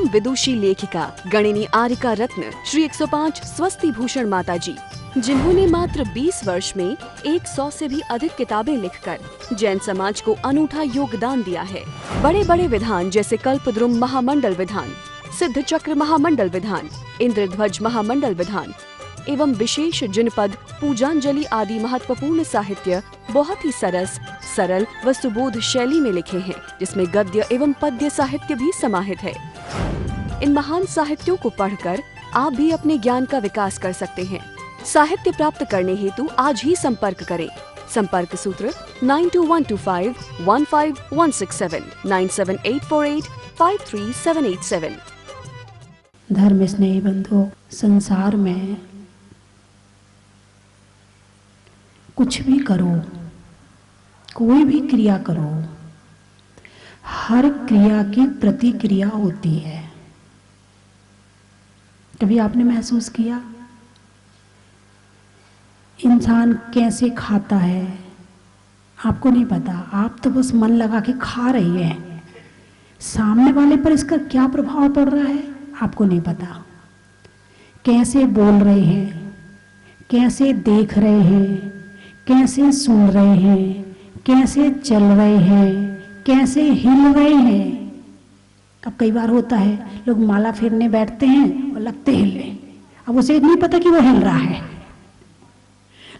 परम विदुषी लेखिका गणिनी आरिका रत्न श्री 105 स्वस्ति भूषण माता जी, जिन्होंने मात्र 20 वर्ष में 100 से भी अधिक किताबें लिखकर जैन समाज को अनूठा योगदान दिया है। बड़े बड़े विधान जैसे कल्पद्रुम महामंडल विधान, सिद्ध चक्र महामंडल विधान, इंद्रध्वज महामंडल विधान एवं विशेष जिनपद, पूजांजलि आदि महत्वपूर्ण साहित्य बहुत ही सरस, सरल व सुबोध शैली में लिखे हैं, जिसमें गद्य एवं पद्य साहित्य भी समाहित है। इन महान साहित्यों को पढ़कर आप भी अपने ज्ञान का विकास कर सकते हैं। साहित्य प्राप्त करने हेतु आज ही संपर्क करें। संपर्क सूत्र 9212515167 97848533787। धर्म स्नेही बंधुओं, संसार में कुछ भी करो, कोई भी क्रिया करो, हर क्रिया की प्रतिक्रिया होती है। कभी आपने महसूस किया इंसान कैसे खाता है? आपको नहीं पता, आप तो बस मन लगा के खा रही है। सामने वाले पर इसका क्या प्रभाव पड़ रहा है आपको नहीं पता। कैसे बोल रहे हैं, कैसे देख रहे हैं, कैसे सुन रहे हैं, कैसे चल रहे हैं, कैसे हिल रहे हैं। अब कई बार होता है लोग माला फेरने बैठते हैं और लगते हिलने, अब उसे नहीं पता कि वो हिल रहा है,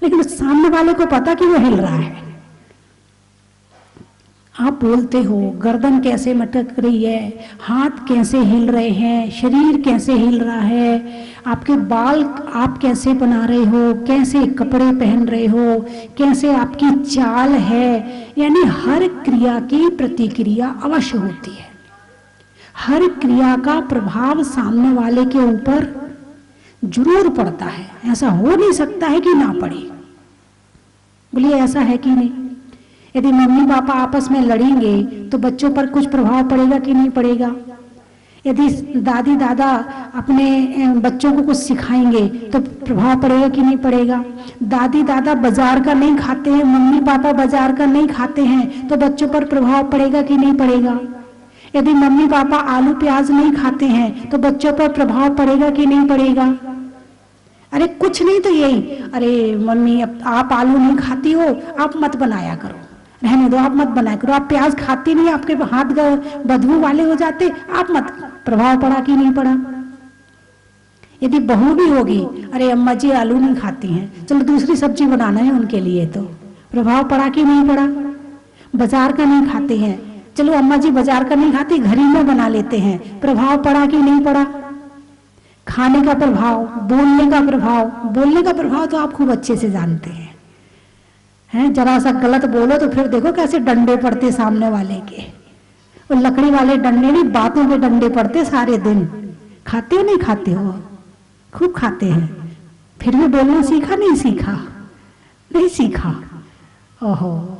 लेकिन सामने वाले को पता कि वो हिल रहा है। आप बोलते हो, गर्दन कैसे मटक रही है, हाथ कैसे हिल रहे हैं, शरीर कैसे हिल रहा है, आपके बाल आप कैसे बना रहे हो, कैसे कपड़े पहन रहे हो, कैसे आपकी चाल है, यानी हर क्रिया की प्रतिक्रिया अवश्य होती है। हर क्रिया का प्रभाव सामने वाले के ऊपर जरूर पड़ता है। ऐसा हो नहीं सकता है कि ना पड़े। बोलिए ऐसा है कि नहीं? यदि मम्मी पापा आपस में लड़ेंगे तो बच्चों पर कुछ प्रभाव पड़ेगा कि नहीं पड़ेगा? यदि दादी दादा अपने बच्चों को कुछ सिखाएंगे तो प्रभाव पड़ेगा कि नहीं पड़ेगा? दादी दादा बाजार का नहीं खाते हैं, मम्मी पापा बाजार का नहीं खाते हैं, तो बच्चों पर प्रभाव पड़ेगा कि नहीं पड़ेगा? यदि मम्मी पापा आलू प्याज नहीं खाते हैं तो बच्चों पर प्रभाव पड़ेगा कि नहीं पड़ेगा? अरे कुछ नहीं तो यही, अरे मम्मी अब आप आलू नहीं खाती हो, आप मत बनाया करो, रहने दो, आप मत बनाया करो, आप प्याज खाती नहीं, आपके हाथ बदबू वाले हो जाते, आप मत। प्रभाव पड़ा कि नहीं पड़ा? यदि बहू भी होगी, अरे अम्मा जी आलू नहीं खाती हैं, चलो दूसरी सब्जी बनाना है उनके लिए, तो प्रभाव पड़ा कि नहीं पड़ा? बाजार का नहीं खाते हैं, चलो अम्मा जी बाजार का नहीं खाती, घर ही में बना लेते हैं, प्रभाव पड़ा कि नहीं पड़ा? खाने का प्रभाव, बोलने का प्रभाव, बोलने का प्रभाव तो आप खूब अच्छे से जानते हैं। जरा सा गलत बोलो तो फिर देखो कैसे डंडे पड़ते सामने वाले के। और लकड़ी वाले डंडे नहीं, बातों के डंडे पड़ते सारे दिन। खाते हो नहीं खाते हो? खूब खाते हैं। फिर भी बोलना सीखा नहीं सीखा? नहीं सीखा। ओहो,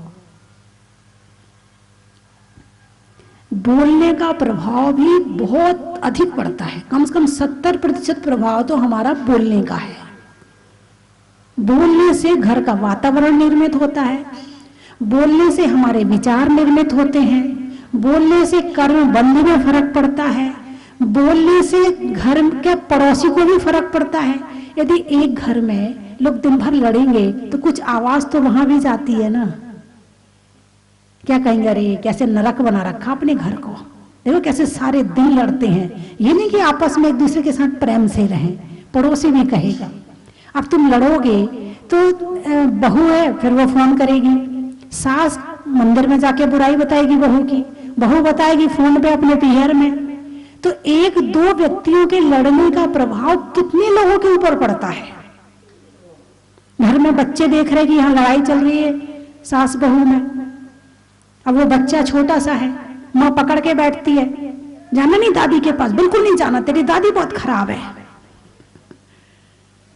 बोलने का प्रभाव भी बहुत अधिक पड़ता है। कम से कम 70% प्रभाव तो हमारा बोलने का है। बोलने से घर का वातावरण निर्मित होता है, बोलने से हमारे विचार निर्मित होते हैं, बोलने से कर्म बंध में फर्क पड़ता है, बोलने से घर के पड़ोसी को भी फर्क पड़ता है। यदि एक घर में लोग दिन भर लड़ेंगे तो कुछ आवाज तो वहां भी जाती है ना। क्या कहेंगे, अरे कैसे नरक बना रखा अपने घर को, देखो कैसे सारे दिन लड़ते हैं। ये नहीं कि आपस में एक दूसरे के साथ प्रेम से रहें, पड़ोसी भी कहेगा। अब तुम लड़ोगे तो बहू है, फिर वो फोन करेगी, सास मंदिर में जाके बुराई बताएगी बहू की, बहू बताएगी फोन पे अपने पीहर में। तो एक दो व्यक्तियों के लड़ने का प्रभाव कितने लोगों के ऊपर पड़ता है। घर में बच्चे देख रहे कि यहाँ लड़ाई चल रही है सास बहू में। अब वो बच्चा छोटा सा है, माँ पकड़ के बैठती है, जाना नहीं दादी के पास, बिल्कुल नहीं जाना, तेरी दादी बहुत खराब है।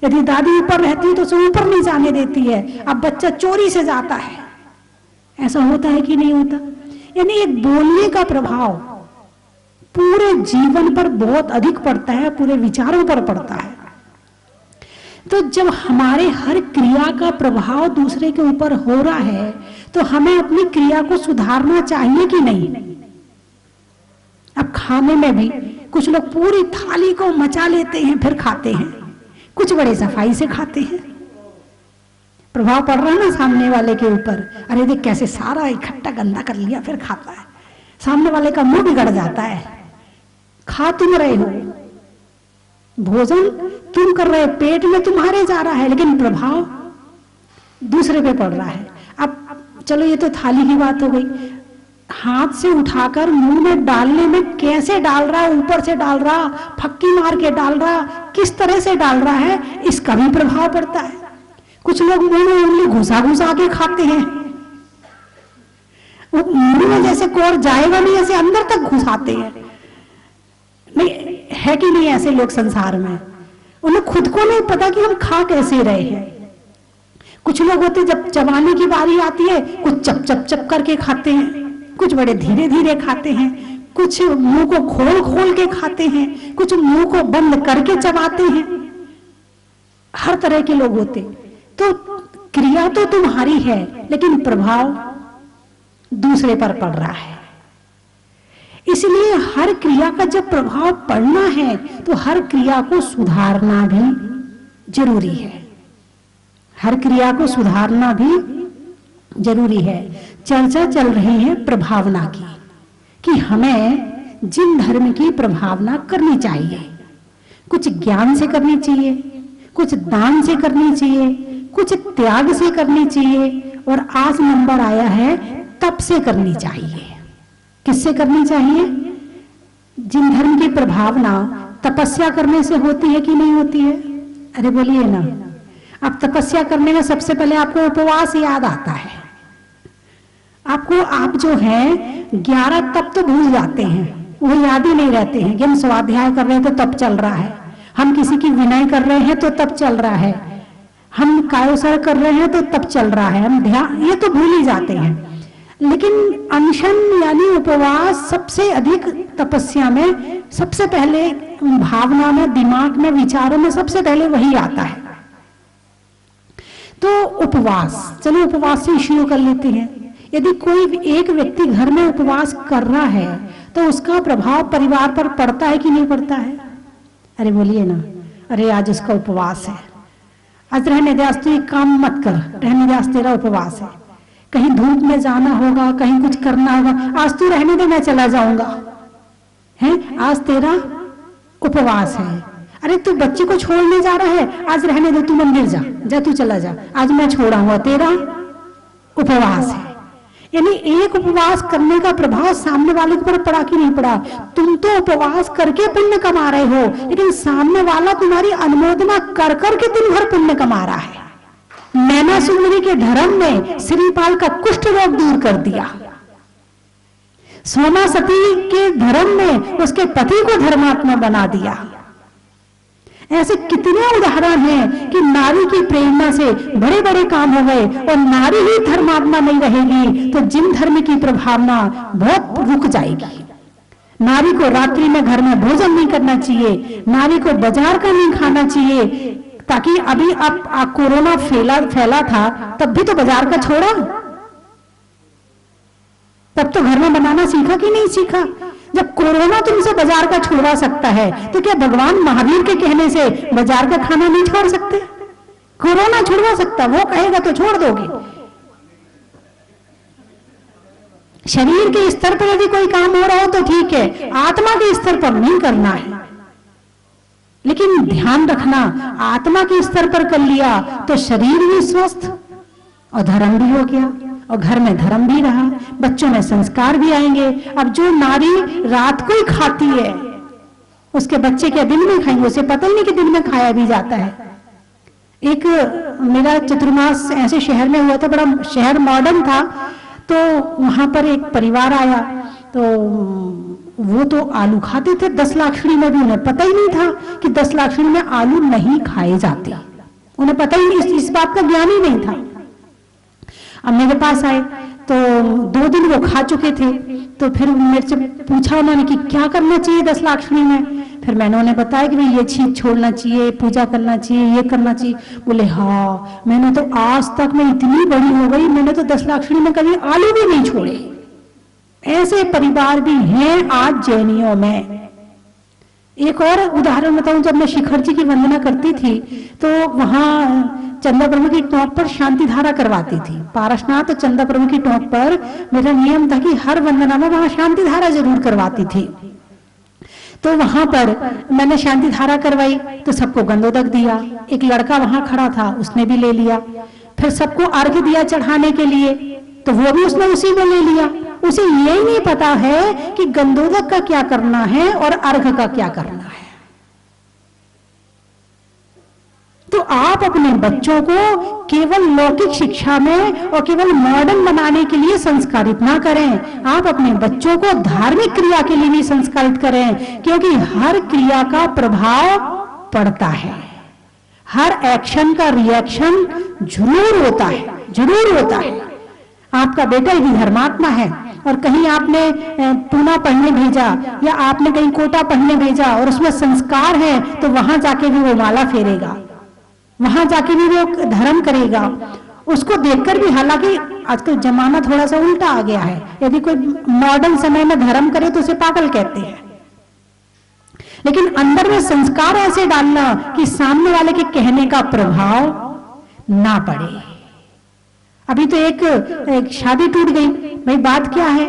यदि दादी ऊपर रहती है तो उसे ऊपर नहीं जाने देती है। अब बच्चा चोरी से जाता है। ऐसा होता है कि नहीं होता? यानी एक बोलने का प्रभाव पूरे जीवन पर बहुत अधिक पड़ता है, पूरे विचारों पर पड़ता है। तो जब हमारे हर क्रिया का प्रभाव दूसरे के ऊपर हो रहा है तो हमें अपनी क्रिया को सुधारना चाहिए कि नहीं? अब खाने में भी कुछ लोग पूरी थाली को मचा लेते हैं फिर खाते हैं, कुछ बड़े सफाई से खाते हैं। प्रभाव पड़ रहा है ना सामने वाले के ऊपर, अरे देख कैसे सारा इकट्ठा गंदा कर लिया फिर खाता है, सामने वाले का मुंह बिगड़ जाता है। खा तुम रहे हो, भोजन तुम कर रहे हो, पेट में तुम्हारे जा रहा है, लेकिन प्रभाव दूसरे पे पड़ रहा है। अब चलो ये तो थाली की बात हो गई, हाथ से उठाकर मुंह में डालने में कैसे डाल रहा है, ऊपर से डाल रहा, फक्की मार के डाल रहा, किस तरह से डाल रहा है, इसका भी प्रभाव पड़ता है। कुछ लोग मुंह में उंगली घुसा घुसा के खाते हैं, वो मुंह में जैसे कोर जाएगा नहीं ऐसे अंदर तक घुसाते हैं। नहीं है कि नहीं ऐसे लोग संसार में, उन्हें खुद को नहीं पता कि हम खा कैसे रहे हैं। कुछ लोग होते जब चबाने की बारी आती है कुछ चप चप चप करके खाते हैं, कुछ बड़े धीरे धीरे खाते हैं, कुछ मुंह को खोल खोल के खाते हैं, कुछ मुंह को बंद करके चबाते हैं। हर तरह के लोग होते। तो क्रिया तो तुम्हारी है लेकिन प्रभाव दूसरे पर पड़ रहा है। इसलिए हर क्रिया का जब प्रभाव पड़ना है तो हर क्रिया को सुधारना भी जरूरी है। हर क्रिया को सुधारना भी जरूरी है। चर्चा चल रही है प्रभावना की कि हमें जिन धर्म की प्रभावना करनी चाहिए, कुछ ज्ञान से करनी चाहिए, कुछ दान से करनी चाहिए, कुछ त्याग से करनी चाहिए, और आज नंबर आया है तप से करनी चाहिए। किससे करनी चाहिए? जिन धर्म की प्रभावना तपस्या करने से होती है कि नहीं होती है? अरे बोलिए ना। अब तपस्या करने में सबसे पहले आपको उपवास याद आता है। आपको आप जो है 11 तप तो भूल जाते हैं, वो याद ही नहीं रहते हैं कि हम स्वाध्याय कर रहे हैं तो तप चल रहा है, हम किसी की विनय कर रहे हैं तो तप चल रहा है, हम कायोसर कर रहे हैं तो तप चल रहा है, हम ध्यान, ये तो भूल ही जाते हैं। लेकिन अनशन यानी उपवास सबसे अधिक तपस्या में, सबसे पहले भावना में, दिमाग में, विचारों में सबसे पहले वही आता है। तो उपवास, चलो उपवास से शुरू कर लेते हैं। यदि कोई एक व्यक्ति घर में उपवास कर रहा है तो उसका प्रभाव परिवार पर पड़ता है कि नहीं पड़ता है? अरे बोलिए ना। अरे आज उसका उपवास है, आज रहने दे, आज तू एक काम मत कर, रहने दे, आज तेरा उपवास है। कहीं धूप में जाना होगा, कहीं कुछ करना होगा, आज तू रहने दे, मैं चला जाऊंगा, है आज तेरा उपवास है। अरे तू बच्चे को छोड़ने जा रहा है, आज रहने दे, तू मंदिर जा, जा तू चला जा, आज मैं छोड़ाऊंगा, तेरा उपवास है। यानी एक उपवास करने का प्रभाव सामने वाले के ऊपर पड़ा कि नहीं पड़ा? तुम तो उपवास करके पुण्य कमा रहे हो, लेकिन सामने वाला तुम्हारी अनुमोदना कर करके दिन भर पुण्य कमा रहा है। नैना सुंदरी के धर्म ने श्रीपाल का कुष्ठ रोग दूर कर दिया, सोना सती के धर्म में उसके पति को धर्मात्मा बना दिया। ऐसे कितने उदाहरण हैं कि नारी की प्रेरणा से बड़े बड़े काम हो गए, और नारी ही धर्मात्मा नहीं रहेगी तो जिन धर्म की प्रभावना बहुत रुक जाएगी। नारी को रात्रि में घर में भोजन नहीं करना चाहिए, नारी को बाजार का नहीं खाना चाहिए, ताकि अभी अब कोरोना फैला था तब भी तो बाजार का छोड़ा, तब तो घर में बनाना सीखा कि नहीं सीखा? जब कोरोना तुमसे बाजार का छुड़वा सकता है तो क्या भगवान महावीर के कहने से बाजार का खाना नहीं छोड़ सकते? कोरोना छुड़वा सकता, वो कहेगा तो छोड़ दोगे। शरीर के स्तर पर यदि कोई काम हो रहा हो तो ठीक है, आत्मा के स्तर पर नहीं करना है। लेकिन ध्यान रखना, आत्मा के स्तर पर कर लिया तो शरीर भी स्वस्थ और धर्म भी हो गया, और घर में धर्म भी रहा, बच्चों में संस्कार भी आएंगे। अब जो नारी रात को ही खाती है उसके बच्चे क्या दिन में खाएंगे? उसे पता ही नहीं कि दिन में खाया भी जाता है। एक मेरा चतुर्मास ऐसे शहर में हुआ था, बड़ा शहर मॉडर्न था, तो वहां पर एक परिवार आया, तो वो तो आलू खाते थे 10 लाखड़ी में भी, उन्हें पता ही नहीं था कि 10 लाखड़ी में आलू नहीं खाए जाते, उन्हें पता ही नहीं, इस बात का ज्ञान ही नहीं था। अब मेरे पास आए तो 2 दिन वो खा चुके थे, तो फिर मेरे से पूछा उन्होंने कि क्या करना चाहिए 10 लाखड़ी में। फिर मैंने उन्हें बताया कि भाई ये चीज छोड़ना चाहिए, पूजा करना चाहिए, ये करना चाहिए। बोले हाँ, मैंने तो आज तक मैं इतनी बड़ी हो गई, मैंने तो 10 लाखड़ी में कभी आलू भी नहीं छोड़े। ऐसे परिवार भी हैं आज जैनियों में। एक और उदाहरण बताऊं, जब मैं शिखर जी की वंदना करती थी तो वहां चंदा प्रभु की टोंक पर शांति धारा करवाती थी। पारसनाथ और चंदा प्रभु की टोंक पर मेरा नियम था कि हर वंदना में वहां शांति धारा जरूर करवाती थी। तो वहां पर मैंने शांति धारा करवाई तो सबको गंधोदक दिया। एक लड़का वहां खड़ा था, उसने भी ले लिया। फिर सबको अर्घ्य दिया चढ़ाने के लिए, तो वो भी उसने उसी में ले लिया। उसे ये नहीं पता है कि गंधोदक का क्या करना है और अर्घ्य का क्या करना है। तो आप अपने बच्चों को केवल लौकिक शिक्षा में और केवल मॉडर्न बनाने के लिए संस्कारित ना करें, आप अपने बच्चों को धार्मिक क्रिया के लिए भी संस्कारित करें, क्योंकि हर क्रिया का प्रभाव पड़ता है, हर एक्शन का रिएक्शन जरूर होता है, जरूर होता है। आपका बेटा यदि धर्मात्मा है और कहीं आपने पूना पढ़ने भेजा या आपने कहीं कोटा पढ़ने भेजा और उसमें संस्कार है, तो वहां जाके भी वो माला फेरेगा, वहां जाके भी वो धर्म करेगा। उसको देखकर भी, हालांकि आजकल जमाना थोड़ा सा उल्टा आ गया है, यदि कोई मॉडर्न समय में धर्म करे तो उसे पागल कहते हैं, लेकिन अंदर में संस्कार ऐसे डालना कि सामने वाले के कहने का प्रभाव ना पड़े। अभी तो एक शादी टूट गई, भाई बात क्या है?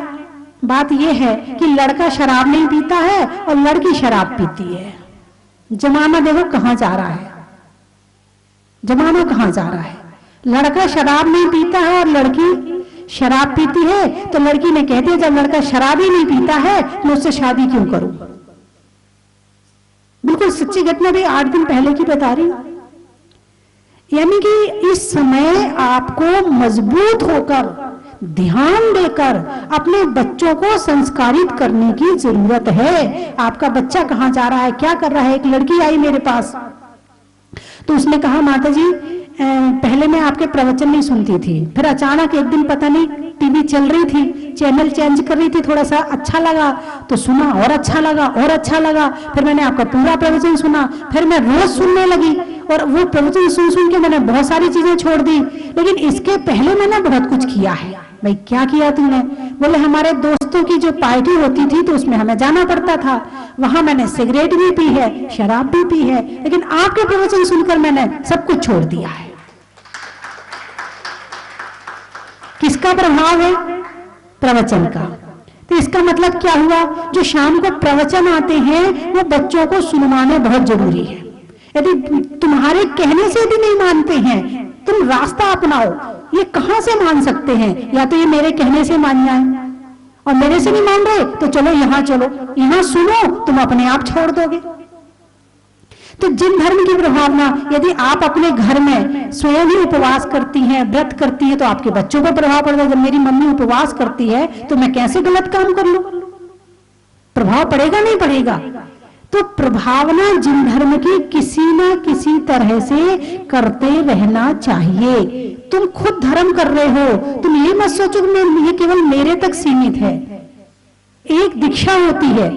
बात यह है कि लड़का शराब नहीं पीता है और लड़की शराब पीती है। जमाना देखो कहां जा रहा है, जमाना कहां जा रहा है। लड़का शराब नहीं पीता है और लड़की शराब पीती है, तो लड़की ने कहते हैं जब लड़का शराब ही नहीं पीता है मैं उससे शादी क्यों करूं। बिल्कुल सच्ची घटना भी 8 दिन पहले की बता रही हूं। यानी कि इस समय आपको मजबूत होकर, ध्यान देकर अपने बच्चों को संस्कारित करने की जरूरत है। आपका बच्चा कहां जा रहा है, क्या कर रहा है। एक लड़की आई मेरे पास, तो उसने कहा माता जी पहले मैं आपके प्रवचन नहीं सुनती थी, फिर अचानक एक दिन पता नहीं टीवी चल रही थी, चैनल चेंज कर रही थी, थोड़ा सा अच्छा लगा तो सुना और अच्छा लगा और अच्छा लगा, फिर मैंने आपका पूरा प्रवचन सुना, फिर मैं रोज सुनने लगी और वो प्रवचन सुन सुन के मैंने बहुत सारी चीजें छोड़ दी। लेकिन इसके पहले मैंने बहुत कुछ किया है। भाई क्या किया तुमने? बोले हमारे दोस्तों की जो पार्टी होती थी तो उसमें हमें जाना पड़ता था, वहां मैंने सिगरेट भी पी है, शराब भी पी है, लेकिन आपके प्रवचन सुनकर मैंने सब कुछ छोड़ दिया है। किसका प्रभाव है? प्रवचन का। तो इसका मतलब क्या हुआ? जो शाम को प्रवचन आते हैं वो बच्चों को सुनवाने बहुत जरूरी है। यदि तुम्हारे कहने से भी नहीं मानते हैं, तुम रास्ता अपनाओ। ये कहां से मान सकते हैं? या तो ये मेरे कहने से मान जाए, और मेरे से नहीं मान रहे तो चलो यहां चलो, यहां सुनो, तुम अपने आप छोड़ दोगे। तो जिन धर्म की प्रभावना यदि आप अपने घर में स्वयं ही उपवास करती हैं, व्रत करती हैं, तो आपके बच्चों पर प्रभाव पड़ेगा। जब मेरी मम्मी उपवास करती है तो मैं कैसे गलत काम कर लूं? प्रभाव पड़ेगा नहीं पड़ेगा? तो प्रभावना जिन धर्म की किसी ना किसी तरह से करते रहना चाहिए। तुम खुद धर्म कर रहे हो, तुम ये मत सोचो कि ये केवल मेरे तक सीमित है। एक दीक्षा होती है,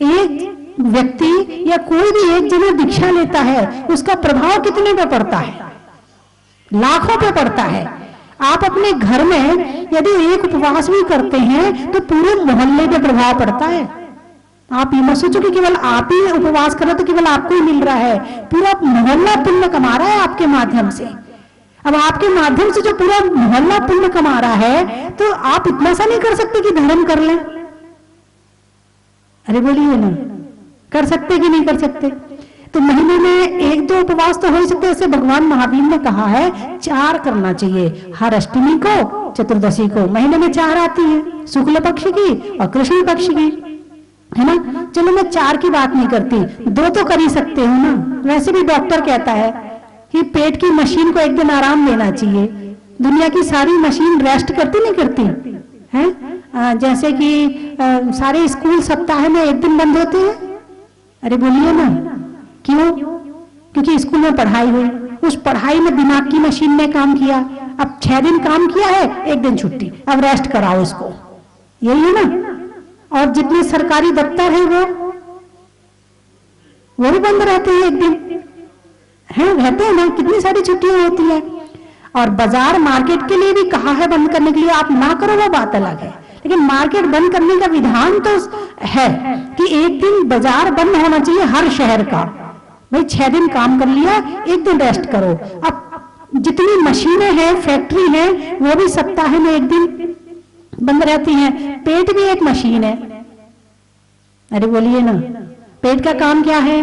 एक व्यक्ति या कोई भी एक जना दीक्षा लेता है, उसका प्रभाव कितने पे पड़ता है? लाखों पे पड़ता है। आप अपने घर में यदि एक उपवास भी करते हैं तो पूरे मोहल्ले पे प्रभाव पड़ता है। आप ये मत सोचो कि केवल आप ही उपवास करो तो केवल आपको ही मिल रहा है, पूरा मोहल्ला पुण्य कमा रहा है आपके माध्यम से। अब आपके माध्यम से जो पूरा मोहल्ला पुण्य कमा रहा है, तो आप इतना सा नहीं कर सकते कि धर्म कर लें? अरे बोलिए ना, कर सकते कि नहीं कर सकते? तो महीने में 1-2 उपवास तो हो सकते। जैसे भगवान महावीर ने कहा है 4 करना चाहिए, हर अष्टमी को, चतुर्दशी को। महीने में 4 आती है, शुक्ल पक्ष की और कृष्ण पक्ष की, है ना। चलो मैं 4 की बात नहीं करती, 2 तो कर ही सकते हो ना। वैसे भी डॉक्टर कहता है कि पेट की मशीन को एक दिन आराम देना चाहिए। दुनिया की सारी मशीन रेस्ट करती नहीं करती है? जैसे कि सारे स्कूल सप्ताह में एक दिन बंद होते हैं। अरे बोलिए ना, क्यों? क्योंकि स्कूल में पढ़ाई हुई, उस पढ़ाई में दिमाग की मशीन ने काम किया। अब 6 दिन काम किया है, 1 दिन छुट्टी, अब रेस्ट कराओ इसको, यही है ना। और जितने सरकारी दफ्तर है वो भी बंद रहते हैं, 1 दिन है, रहते हैं ना। कितनी सारी छुट्टियां होती है। और बाजार मार्केट के लिए भी कहा है बंद करने के लिए, आप ना करो वो बात अलग है, लेकिन मार्केट बंद करने का विधान तो है कि एक दिन बाजार बंद होना चाहिए हर शहर का। भाई 6 दिन काम कर लिया, एक दिन रेस्ट करो। अब जितनी मशीनें हैं, फैक्ट्री हैं, वो भी सप्ताह में एक दिन बंद रहती हैं। पेट भी एक मशीन है। अरे बोलिए ना, पेट का काम क्या है?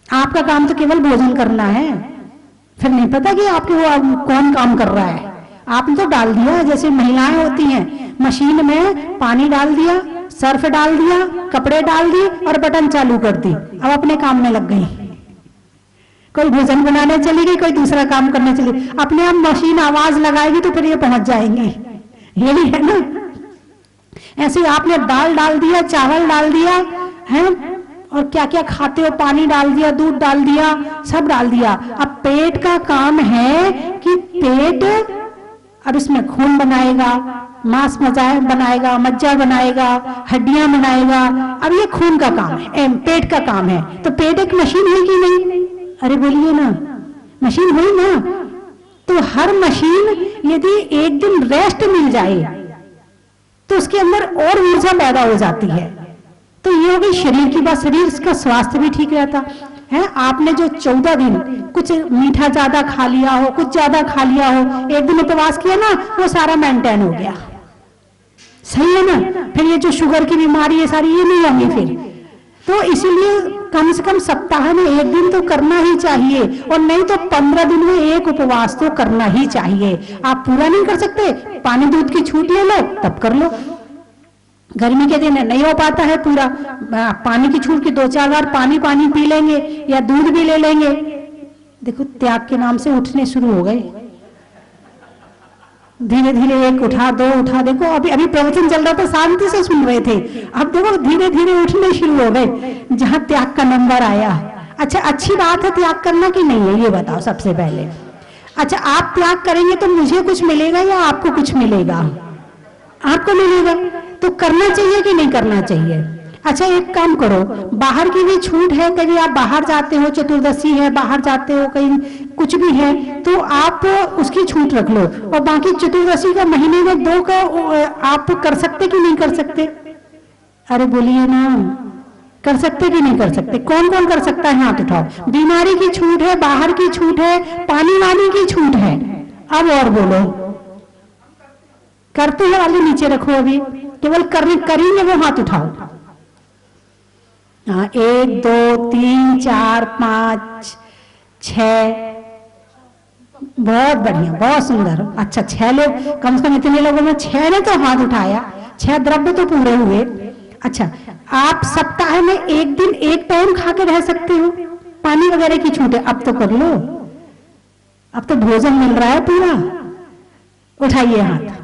आपका काम तो केवल भोजन करना है, फिर नहीं पता कि आपके वो कौन काम कर रहा है। आपने तो डाल दिया, जैसे महिलाएं होती हैं, मशीन में पानी डाल दिया, सर्फ डाल दिया, कपड़े डाल दिए और बटन चालू कर दी, अब अपने काम में लग गई। कोई भोजन बनाने चली गई, कोई दूसरा काम करने चली गई, अपने आप मशीन आवाज लगाएगी तो फिर ये पहुंच जाएंगे। यही है ना। ऐसे आपने दाल डाल दिया, चावल डाल दिया है, और क्या क्या खाते हो, पानी डाल दिया, दूध डाल दिया, सब डाल दिया। अब पेट का काम है कि पेट अब इसमें खून बनाएगा, मांस बनाएगा, मज्जा बनाएगा, हड्डियां बनाएगा। अब ये खून का काम है, पेट का काम है। तो पेट एक मशीन है कि नहीं? अरे बोलिए ना, मशीन हुई ना। तो हर मशीन यदि एक दिन रेस्ट मिल जाए तो उसके अंदर और ऊर्जा पैदा हो जाती है। तो ये हो गई शरीर की बात, शरीर का स्वास्थ्य भी ठीक रहता है। आपने जो 14 दिन कुछ मीठा ज्यादा खा लिया हो, कुछ ज्यादा खा लिया हो, एक दिन उपवास किया ना, वो सारा मेंटेन हो गया। सही है ना। फिर ये जो शुगर की बीमारी है सारी, ये नहीं होंगी फिर। तो इसीलिए कम से कम सप्ताह में एक दिन तो करना ही चाहिए, और नहीं तो 15 दिन में एक उपवास तो करना ही चाहिए। आप पूरा नहीं कर सकते, पानी दूध की छूट ले लो, तब कर लो। गर्मी के दिन नहीं हो पाता है पूरा, पानी की छूट की 2-4 बार पानी पी लेंगे या दूध भी ले लेंगे। देखो त्याग के नाम से उठने शुरू हो गए, धीरे धीरे एक उठा, 2 उठा। देखो अभी प्रवचन चल रहा था, शांति से सुन रहे थे, अब देखो धीरे धीरे उठने शुरू हो गए जहां त्याग का नंबर आया। अच्छा, अच्छी बात है त्याग करना कि नहीं है, ये बताओ सबसे पहले। अच्छा, आप त्याग करेंगे तो मुझे कुछ मिलेगा या आपको कुछ मिलेगा? आपको मिलेगा। तो करना चाहिए कि नहीं करना चाहिए? अच्छा, एक काम करो, बाहर की भी छूट है, कहीं आप बाहर जाते हो, चतुर्दशी है, बाहर जाते हो, कहीं कुछ भी है, तो आप उसकी छूट रख लो, और बाकी चतुर्दशी का महीने में 2 का आप कर सकते कि नहीं कर सकते? अरे बोलिए ना, कर सकते कि नहीं कर सकते? कौन कौन कर सकता है? हाथ उठाओ। बीमारी की छूट है, बाहर की छूट है, पानी वानी की छूट है। अब और बोलो। करते हैं वाले नीचे रखो, अभी केवल करेंगे वो हाथ उठाओ। हाँ, 1 2 3 4 5 6, बहुत बढ़िया, बहुत सुंदर। अच्छा, 6 लोग, कम से कम इतने लोगों में 6 ने तो हाथ उठाया, 6 द्रव्य तो पूरे हुए। अच्छा, आप सप्ताह में एक दिन एक टाइम खा के रह सकते हो, पानी वगैरह की छूट है, अब तो कर लो, अब तो भोजन मिल रहा है पूरा। उठाइए हाथ।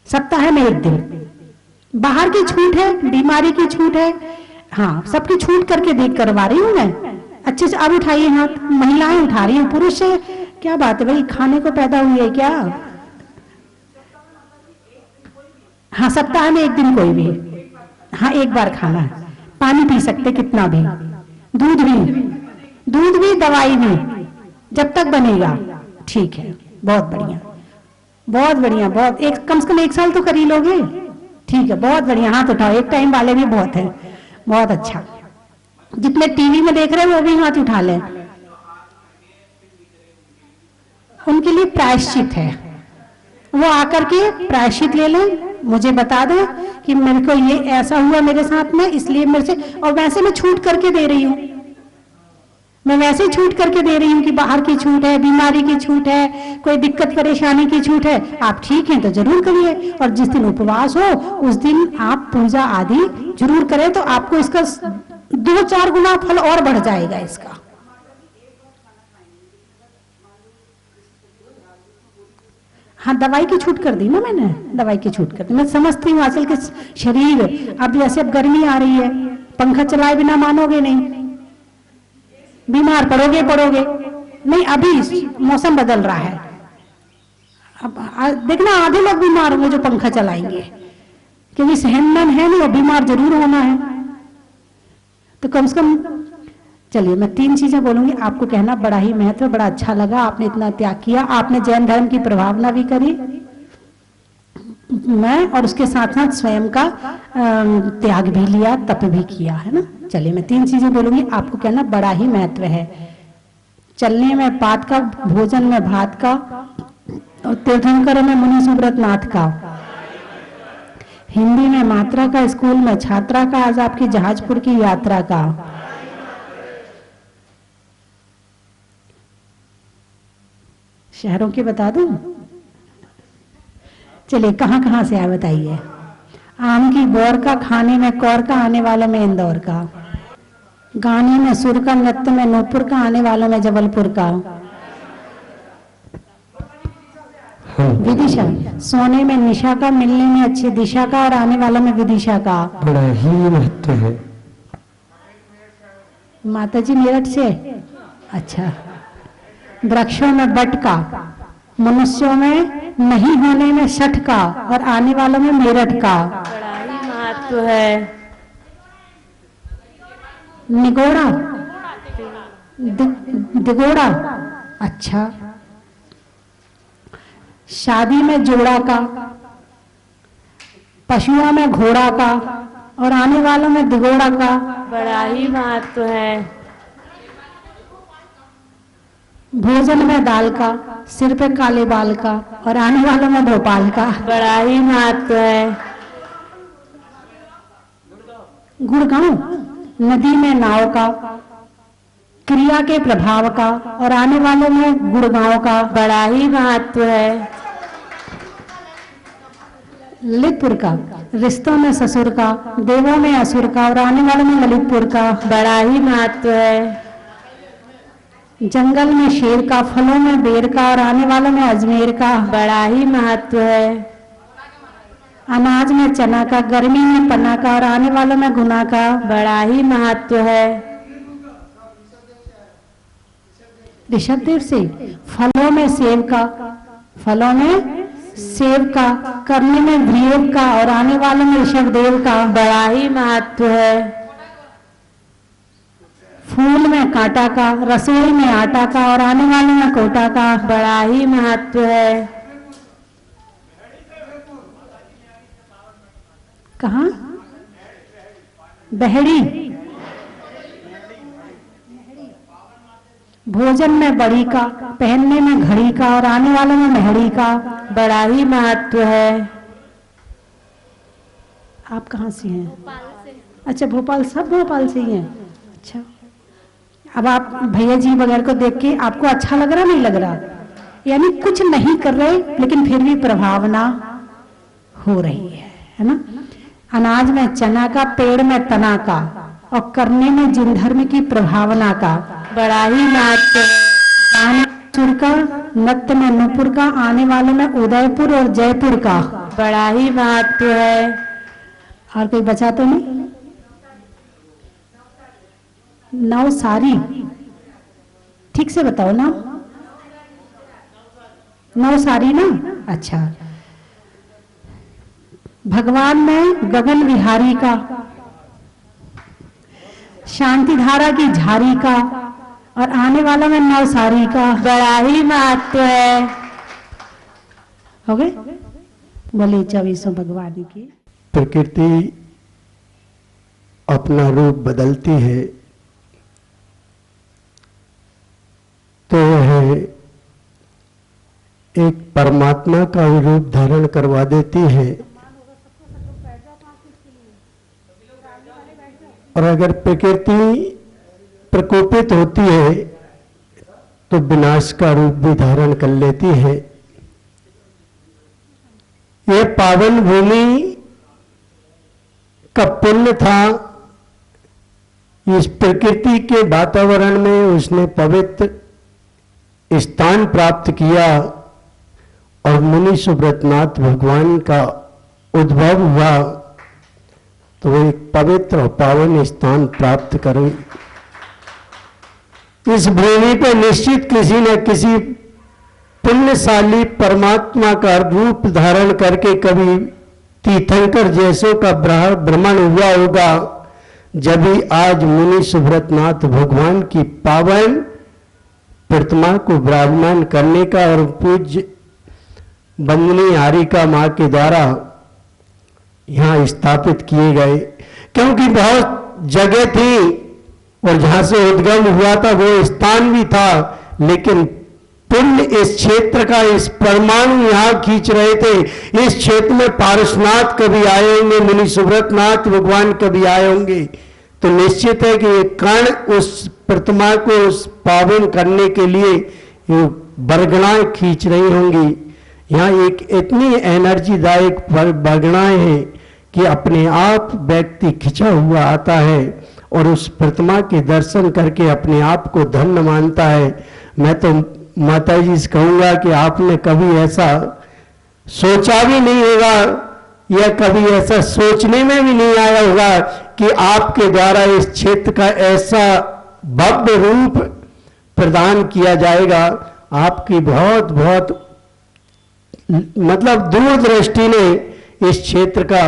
सप्ताह में एक दिन, बाहर की छूट है, बीमारी की छूट है, हाँ सबकी छूट करके देख करवा रही हूं मैं। अच्छे से अब उठाइए हाथ। महिलाएं उठा रही हैं, पुरुष है क्या बात है भाई, खाने को पैदा हुई है क्या? हाँ, सप्ताह में एक दिन कोई भी, हाँ एक बार खाना है। पानी पी सकते कितना भी, दूध भी, दवाई भी, जब तक बनेगा। ठीक है, बहुत बढ़िया, बहुत बढ़िया, बहुत, एक कम से कम 1 साल तो कर ही लोगे। ठीक है, बहुत बढ़िया, हाथ उठाओ। एक टाइम वाले भी बहुत है, बहुत अच्छा। जितने टीवी में देख रहे हैं वो भी हाथ उठा लें। उनके लिए प्रायश्चित है, वो आकर के प्रायश्चित ले लें, मुझे बता दें कि मेरे को ये ऐसा हुआ मेरे साथ में, इसलिए मेरे से, और वैसे मैं छूट करके दे रही हूँ, मैं वैसे छूट करके दे रही हूँ कि बाहर की छूट है, बीमारी की छूट है, कोई दिक्कत परेशानी की छूट है। आप ठीक हैं तो जरूर करिए, और जिस दिन उपवास हो उस दिन आप पूजा आदि जरूर करें, तो आपको इसका 2-4 गुना फल और बढ़ जाएगा इसका। हाँ, दवाई की छूट कर दी ना मैंने, दवाई की छूट कर दी। मैं समझती हूँ आजकल के शरीर, अब जैसे अब गर्मी आ रही है, पंखा चलाए बिना मानोगे नहीं, बीमार पड़ोगे नहीं। अभी मौसम बदल रहा है, अब देखना आधे लोग बीमार होंगे जो पंखा चलाएंगे, क्योंकि सहनन है नहीं, और बीमार जरूर होना है। तो कम से कम चलिए मैं 3 चीजें बोलूंगी, आपको कहना बड़ा ही महत्व, बड़ा अच्छा लगा, आपने इतना त्याग किया, आपने जैन धर्म की प्रभावना भी करी, मैं और उसके साथ साथ स्वयं का त्याग भी लिया, तप भी किया, है ना। चलिए मैं 3 चीजें बोलूंगी, आपको कहना बड़ा ही महत्व है। चलने में पात का, भोजन में भात का, और तीर्थंकर में मुनि सुब्रत नाथ का, हिंदी में मात्रा का, स्कूल में छात्रा का, आज आपकी जहाजपुर की यात्रा का। शहरों की बता दूं? चलिए कहाँ कहाँ से आए बताइए। आम की बोर का, खाने में कौर का, आने वालों में इंदौर का, गाने में सुर का, नृत्य में नूपुर का, आने वालों में जबलपुर का, विदिशा, सोने में निशा का, मिलने में अच्छी दिशा का, और आने वालों में विदिशा का। बड़ा ही महत्व है। माता जी मेरठ से, अच्छा। वृक्षों में बट का, मनुष्यों में नहीं होने में शठ का, और आने वालों में मेरठ का। बड़ा ही महत्व है। निगोड़ा, दिगोड़ा, अच्छा। शादी में जोड़ा का, पशुओं में घोड़ा का, और आने वालों में दिगोड़ा का। बड़ा ही महत्व है। भोजन में दाल का, सिर पे काले बाल का, और आने वालों में भोपाल का। बड़ा ही महत्व है। गुड़गांव, नदी में नाव का, क्रिया के प्रभाव का, और आने वालों में गुड़गांव का। बड़ा ही महत्व है। ललितपुर का, रिश्तों में ससुर का, देवों में असुर का, और आने वालों में ललितपुर का। बड़ा ही महत्व है। जंगल में शेर का, फलों में बेर का, और आने वालों में अजमेर का। बड़ा ही महत्व है। अनाज में चना का, गर्मी में पन्ना का, और आने वालों में गुना का। बड़ा ही महत्व है। ऋषभ देव से, फलों में सेब का, फलों में सेब का, करने में ध्रुव का, और आने वालों में ऋषभ देव का। बड़ा ही महत्व है। फूल में कांटा का, रसोई में आटा का, और आने वालों में कोटा का। बड़ा ही महत्व है। कहाँ? बहड़ी, भोजन में बड़ी का, पहनने में घड़ी का, और आने वालों में मेहड़ी का। बड़ा ही महत्व है। आप कहाँ से हैं? भोपाल से। अच्छा, भोपाल, सब भोपाल से ही हैं। अच्छा, अब आप भैया जी वगैरह को देख के आपको अच्छा लग रहा, नहीं लग रहा? यानी कुछ नहीं कर रहे लेकिन फिर भी प्रभावना हो रही है ना। अनाज में चना का, पेड़ में तना का, और करने में जिन धर्म की प्रभावना का। बड़ा ही महत्व है। गाने सुर का, नृत्य में नूपुर का, आने वालों में उदयपुर और जयपुर का। बड़ा ही महत्व है। और कोई बचा तो नहीं? नवसारी, ठीक से बताओ ना। नवसारी ना, अच्छा। भगवान में गगन विहारी का, शांति धारा की झारी का, और आने वाला में नवसारी का। बड़ा ही महत्व है। हो गए? बोले 24 भगवान की। प्रकृति अपना रूप बदलती है तो वह एक परमात्मा का रूप धारण करवा देती है, और अगर प्रकृति प्रकोपित होती है तो विनाश का रूप भी धारण कर लेती है। ये पावन भूमि का पुण्य था, इस प्रकृति के वातावरण में उसने पवित्र स्थान प्राप्त किया, और मुनि सुब्रतनाथ भगवान का उद्भव हुआ तो वो एक पवित्र और पावन स्थान प्राप्त करें। इस भूमि पर निश्चित किसी न किसी पुण्यशाली परमात्मा का रूप धारण करके कभी तीर्थंकर जैसों का भ्रमण हुआ होगा, जब भी आज मुनि सुब्रतनाथ भगवान की पावन प्रतिमा को विराजमान करने का और पूज्य बंदनी हारिका माँ के द्वारा यहाँ स्थापित किए गए, क्योंकि बहुत जगह थी और जहां से उद्गम हुआ था वो स्थान भी था, लेकिन पुण्य इस क्षेत्र का, इस परमाणु यहां खींच रहे थे। इस क्षेत्र में पारसनाथ कभी आए होंगे, मुनि सुब्रतनाथ भगवान कभी आए होंगे, तो निश्चित है कि ये कण उस प्रतिमा को उस पावन करने के लिए बरगणाएं खींच रही होंगी। यहाँ एक इतनी एनर्जीदायक बरगणाएं हैं कि अपने आप व्यक्ति खिंचा हुआ आता है और उस प्रतिमा के दर्शन करके अपने आप को धन्य मानता है। मैं तो माता जी से कहूँगा कि आपने कभी ऐसा सोचा भी नहीं होगा या कभी ऐसा सोचने में भी नहीं आया होगा कि आपके द्वारा इस क्षेत्र का ऐसा भव्य रूप प्रदान किया जाएगा। आपकी बहुत बहुत मतलब दूरदृष्टि ने इस क्षेत्र का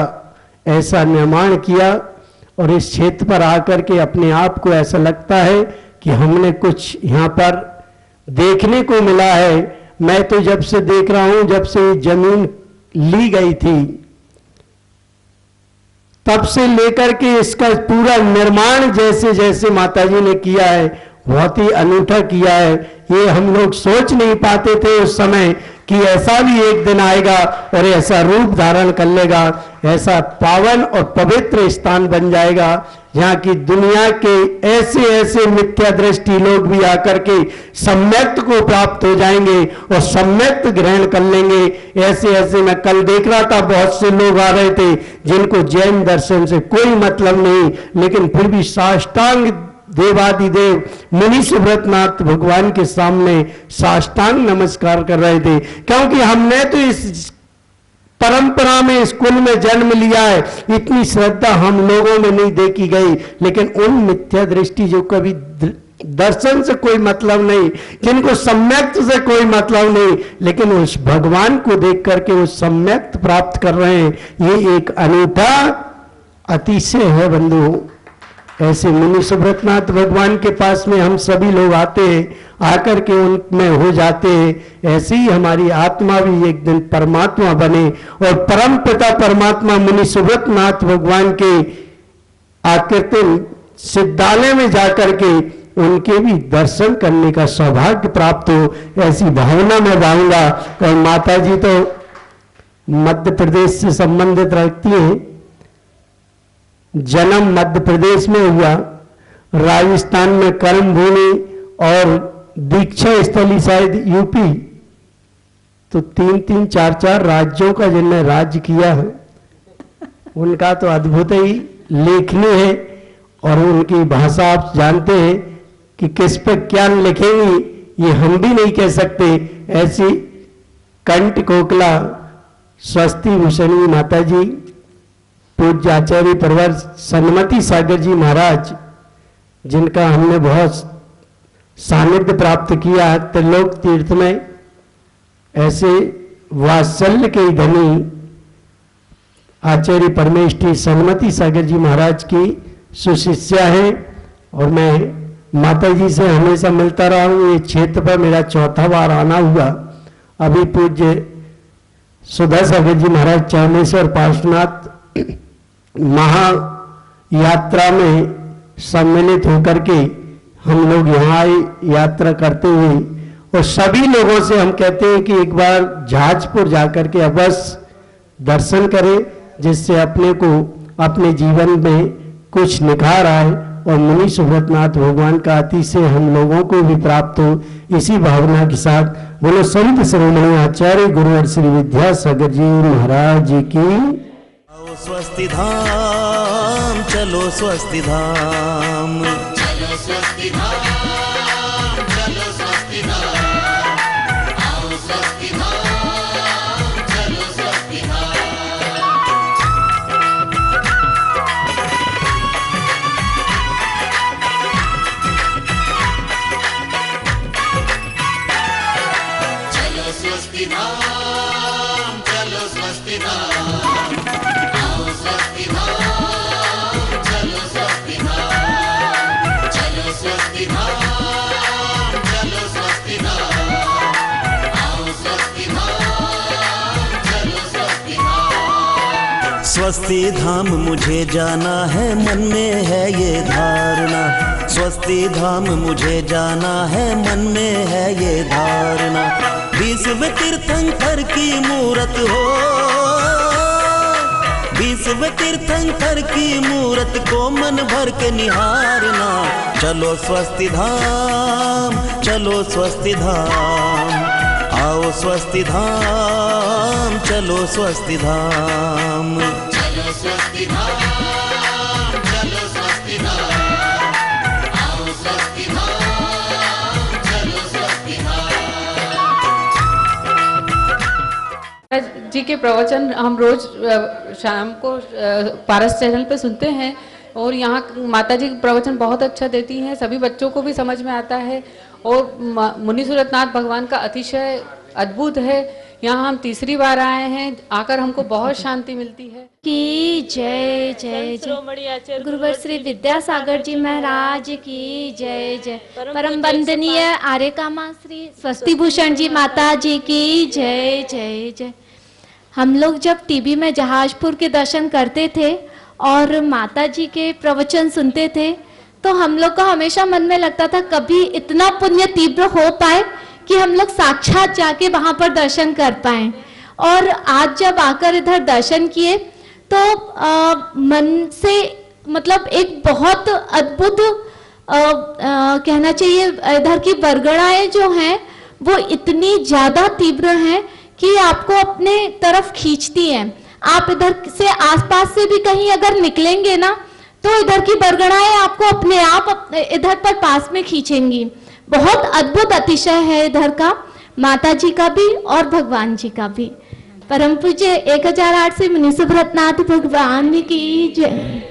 ऐसा निर्माण किया और इस क्षेत्र पर आकर के अपने आप को ऐसा लगता है कि हमने कुछ यहाँ पर देखने को मिला है। मैं तो जब से देख रहा हूं, जब से ये जमीन ली गई थी तब से लेकर के इसका पूरा निर्माण जैसे जैसे माताजी ने किया है, बहुत ही अनूठा किया है। ये हम लोग सोच नहीं पाते थे उस समय कि ऐसा भी एक दिन आएगा और ऐसा रूप धारण कर लेगा, ऐसा पावन और पवित्र स्थान बन जाएगा जहाँ की दुनिया के ऐसे ऐसे मिथ्या दृष्टि लोग भी आकर के सम्यक्त को प्राप्त हो जाएंगे और सम्यक्त ग्रहण कर लेंगे। ऐसे ऐसे मैं कल देख रहा था, बहुत से लोग आ रहे थे जिनको जैन दर्शन से कोई मतलब नहीं, लेकिन फिर भी साष्टांग देवादिदेव मुनि सुब्रतनाथ भगवान के सामने साष्टांग नमस्कार कर रहे थे, क्योंकि हमने तो इस परंपरा में, इस कुल में जन्म लिया है। इतनी श्रद्धा हम लोगों में नहीं देखी गई, लेकिन उन मिथ्या दृष्टि जो कभी दर्शन से कोई मतलब नहीं, जिनको सम्यक्त से कोई मतलब नहीं, लेकिन उस भगवान को देख करके वो सम्यक्त प्राप्त कर रहे हैं, ये एक अनूठा अतिशय है बंधुओं। ऐसे मुनि सुब्रतनाथ भगवान के पास में हम सभी लोग आते हैं, आकर के उनमें हो जाते हैं। ऐसे ही हमारी आत्मा भी एक दिन परमात्मा बने और परम पिता परमात्मा मुनि सुब्रतनाथ भगवान के आकृति सिद्धालय में जाकर के उनके भी दर्शन करने का सौभाग्य प्राप्त हो, ऐसी भावना मैं पाऊंगा। और माता जी तो मध्य प्रदेश से संबंधित रखती हैं, जन्म मध्य प्रदेश में हुआ, राजस्थान में कर्म भूमि और दीक्षा स्थली शायद यूपी, तो 3-3, 4-4 राज्यों का जिन्होंने राज्य किया है उनका तो अद्भुत ही लेखनी है। और उनकी भाषा आप जानते हैं कि किस पे क्या लिखेंगी ये हम भी नहीं कह सकते। ऐसी कंठ कोकला स्वस्ति भूषणी माता जी, पूज्य आचार्य परवर सन्मति सागर जी महाराज, जिनका हमने बहुत सानिध्य प्राप्त किया त्रिलोक तीर्थ में, ऐसे वात्सल्य के धनी आचार्य परमेष्ठी सन्मति सागर जी महाराज की सुशिष्या है। और मैं माता जी से हमेशा मिलता रहा हूँ। ये क्षेत्र पर मेरा 4था बार आना हुआ। अभी पूज्य सुधा सागर जी महाराज चामेश्वर पार्श्वनाथ महा यात्रा में सम्मिलित होकर के हम लोग यहाँ आए यात्रा करते हुए, और सभी लोगों से हम कहते हैं कि एक बार जहाजपुर जाकर के अवश्य दर्शन करें, जिससे अपने को अपने जीवन में कुछ निखार आए और मुनि सुब्रतनाथ भगवान का अतिशय हम लोगों को भी प्राप्त हो। इसी भावना के साथ बोलो संत शिरोमणि आचार्य गुरुवर श्री विद्यासागर जी महाराज जी की। स्वस्ति धाम चलो, स्वस्ति धाम चलो, स्वस्ति धाम चलो, स्वस्ति धाम आओ, स्वस्ति धाम चलो, स्वस्ति चलो, स्वस्ति धाम चलो, स्वस्ति धाम स्वस्ति धाम मुझे जाना है, मन में है ये धारणा। स्वस्ति धाम मुझे जाना है, मन में है ये धारणा। 20वें तीर्थंकर की मूरत हो, 20वें तीर्थंकर की मूरत को मन भर के निहारना। चलो स्वस्ति धाम, चलो स्वस्ति धाम, आओ स्वस्ति धाम, चलो स्वस्ति धाम। चलो स्वस्ति धाम, चलो स्वस्ति धाम, आओ स्वस्ति धाम, चलो स्वस्ति धाम। जी के प्रवचन हम रोज शाम को पारस चैनल पे सुनते हैं और यहाँ माता जी प्रवचन बहुत अच्छा देती हैं, सभी बच्चों को भी समझ में आता है और मुनि सूरतनाथ भगवान का अतिशय अद्भुत है। यहाँ हम तीसरी बार आए हैं, आकर हमको बहुत शांति मिलती है। की जय जय जय। गुरुवर श्री विद्यासागर जी महाराज की जय जय। परम वंदनीय आर्य कामा श्री स्वस्ति भूषण जी माता जी की जय जय जय। हम लोग जब टीवी में जहाजपुर के दर्शन करते थे और माता जी के प्रवचन सुनते थे तो हम लोग को हमेशा मन में लगता था कभी इतना पुण्य तीव्र हो पाए कि हम लोग साक्षात जाके वहां पर दर्शन कर पाए। और आज जब आकर इधर दर्शन किए तो मन से मतलब एक बहुत अद्भुत कहना चाहिए, इधर की बरगड़ाएं जो हैं वो इतनी ज्यादा तीव्र हैं कि आपको अपने तरफ खींचती हैं। आप इधर से आसपास से भी कहीं अगर निकलेंगे ना तो इधर की बरगड़ाएं आपको अपने आप इधर पर पास में खींचेंगी। बहुत अद्भुत अतिशय है इधर का, माता जी का भी और भगवान जी का भी। परम पूज्य 1008 से मुनि सुब्रतनाथ भगवान की जय।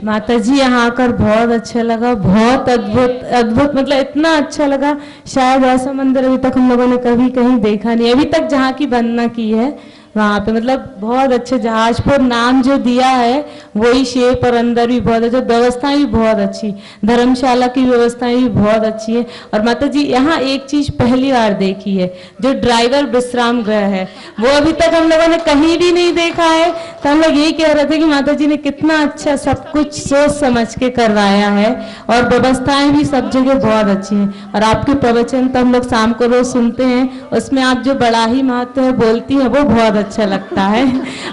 माता जी यहाँ आकर बहुत अच्छा लगा, बहुत अद्भुत अद्भुत, मतलब इतना अच्छा लगा, शायद ऐसा मंदिर अभी तक हम लोगों ने कभी कहीं देखा नहीं। अभी तक जहाँ की वंदना की है वहाँ पे मतलब बहुत अच्छे, जहाजपुर नाम जो दिया है वही शेप, और अंदर भी बहुत अच्छा, व्यवस्थाएं भी बहुत अच्छी, धर्मशाला की व्यवस्थाएं भी बहुत अच्छी है। और माता जी यहाँ एक चीज पहली बार देखी है, जो ड्राइवर विश्राम गृह है वो अभी तक हम लोगों ने कहीं भी नहीं देखा है। तो हम लोग यही कह रहे थे कि माता जी ने कितना अच्छा सब कुछ सोच समझ के करवाया है और व्यवस्थाएं भी सब जगह बहुत अच्छी हैं। और आपके प्रवचन तो हम लोग शाम को रोज सुनते हैं, उसमें आप जो बड़ा ही महत्व है बोलती है वो बहुत अच्छा लगता है।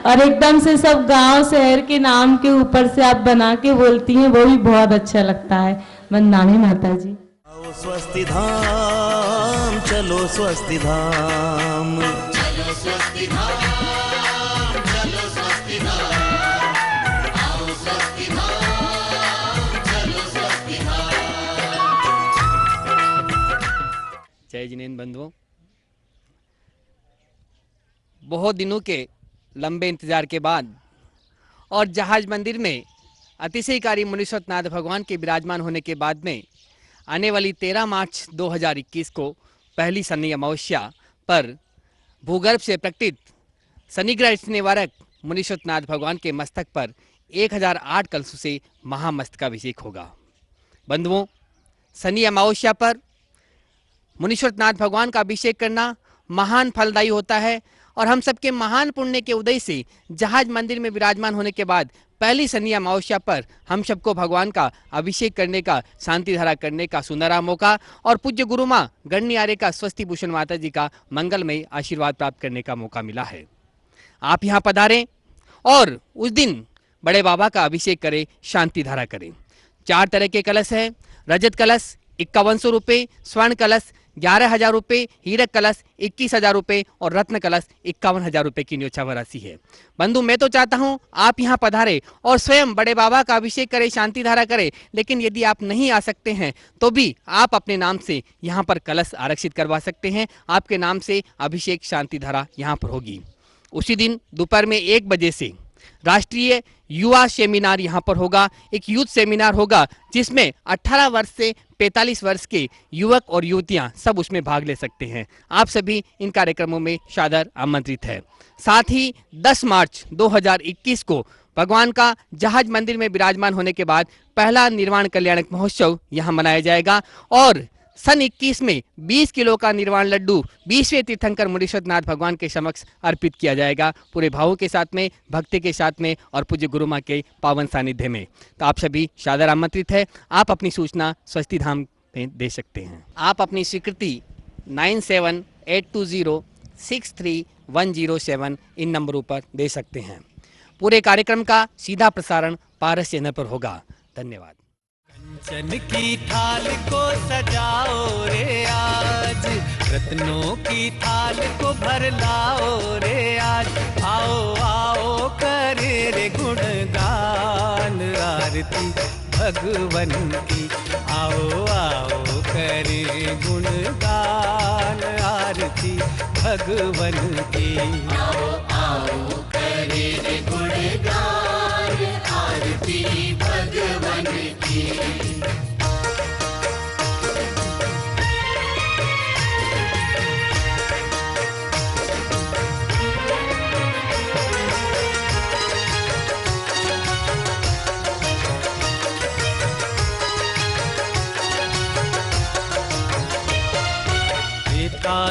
और एकदम से सब गांव शहर के नाम के ऊपर से आप बना के बोलती हैं, वो भी बहुत अच्छा लगता है। वंदना माता जी। आओ स्वस्ति धाम, चलो स्वस्ति धाम, चलो स्वस्ति धाम, चलो स्वस्ति धाम, आओ स्वस्ति धाम, चलो स्वस्ति धाम। जय जिनेन्द्र बंधुओं, बहुत दिनों के लंबे इंतजार के बाद और जहाज मंदिर में अतिशयकारी मुनि सूरतनाथ भगवान के विराजमान होने के बाद में आने वाली 13 मार्च 2021 को पहली शनि अमावस्या पर भूगर्भ से प्रकटित शनिग्रह निवारक मुनि सूरतनाथ भगवान के मस्तक पर 1008 कलशों से महामस्तकाभिषेक होगा। बंधुओं, शनि अमावस्या पर मुनि सूरतनाथ भगवान का अभिषेक करना महान फलदायी होता है और हम सबके महान पुण्य के उदय से जहाज मंदिर में विराजमान होने के बाद पहली शनि अमावस्या पर हम सबको भगवान का अभिषेक करने का, शांति धारा करने का सुनहरा मौका और पूज्य गुरु माँ गणनी आर्य का स्वस्ति भूषण माता जी का मंगलमय आशीर्वाद प्राप्त करने का मौका मिला है। आप यहाँ पधारें और उस दिन बड़े बाबा का अभिषेक करें, शांति धारा करें। 4 तरह के कलश हैं। रजत कलश 5100 रुपये, स्वर्ण कलश 11,000 रुपये, हीरक कलश 21,000 रुपये और रत्न कलश 51,000 रुपये की न्योछावर राशि है। बंधु, मैं तो चाहता हूं आप यहां पधारे और स्वयं बड़े बाबा का अभिषेक करें, शांति धारा करें। लेकिन यदि आप नहीं आ सकते हैं तो भी आप अपने नाम से यहां पर कलश आरक्षित करवा सकते हैं। आपके नाम से अभिषेक शांति धारा यहां पर होगी। उसी दिन दोपहर में 1 बजे से राष्ट्रीय युवा सेमिनार यहाँ पर होगा। एक यूथ सेमिनार होगा जिसमें 18 वर्ष से 45 वर्ष के युवक और युवतियां सब उसमें भाग ले सकते हैं। आप सभी इन कार्यक्रमों में सादर आमंत्रित है। साथ ही 10 मार्च 2021 को भगवान का जहाज मंदिर में विराजमान होने के बाद पहला निर्वाण कल्याणक महोत्सव यहाँ मनाया जाएगा और सन 21 में 20 किलो का निर्वाण लड्डू 20वें तीर्थंकर मुनीश्वरनाथ भगवान के समक्ष अर्पित किया जाएगा, पूरे भावों के साथ में, भक्ति के साथ में और पूज्य गुरु माँ के पावन सानिध्य में। तो आप सभी सादर आमंत्रित है। आप अपनी सूचना स्वस्ति धाम में दे सकते हैं। आप अपनी स्वीकृति 9782063107 इन नंबरों पर दे सकते हैं। पूरे कार्यक्रम का सीधा प्रसारण पारस चैनल पर होगा। धन्यवाद। कंचन की थाल को सजाओ रे आज, रत्नों की थाल को भर लाओ रे आज। आओ आओ करे रे गुणगान आरती भगवन की। आओ आओ करे गुणगान आरती भगवन की। आओ आओ करे रे गुणगान आरती भगवन की।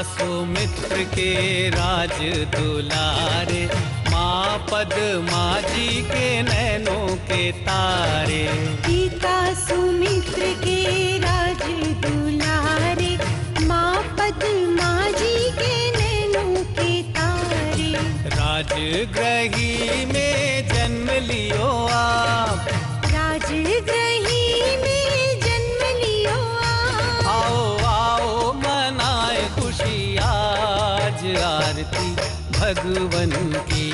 सुमित्र के राज दुलारे, माँ पद्मा जी के नैनों के तारे। पिता सुमित्र के राज दुलारे, माँ पद्मा जी के नैनों के तारे। राजगृही में जन्म लियो आप, राजगृही में जन्म लियो आप। आओ आओ मनाए खुशी आज आरती भगवन की।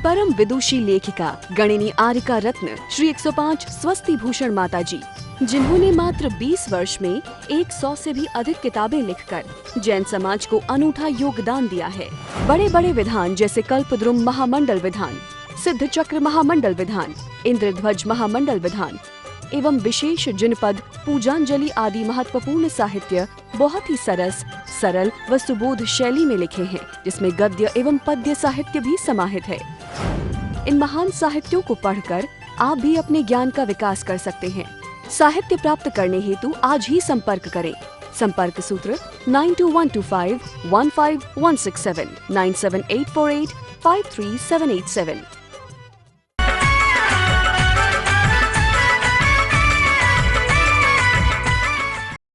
परम विदुषी लेखिका गणिनी आरिका रत्न श्री 105 स्वस्ति भूषण माता जी, जिन्होंने मात्र 20 वर्ष में 100 से भी अधिक किताबें लिखकर जैन समाज को अनूठा योगदान दिया है। बड़े बड़े विधान जैसे कल्पद्रुम महामंडल विधान, सिद्ध चक्र महामंडल विधान, इंद्रध्वज महामंडल विधान एवं विशेष जिनपद, पूजांजलि आदि महत्वपूर्ण साहित्य बहुत ही सरल व सुबोध शैली में लिखे हैं, जिसमें गद्य एवं पद्य साहित्य भी समाहित है। इन महान साहित्यों को पढ़कर आप भी अपने ज्ञान का विकास कर सकते हैं। साहित्य प्राप्त करने हेतु आज ही संपर्क करें। संपर्क सूत्र 9212515167 97848538787।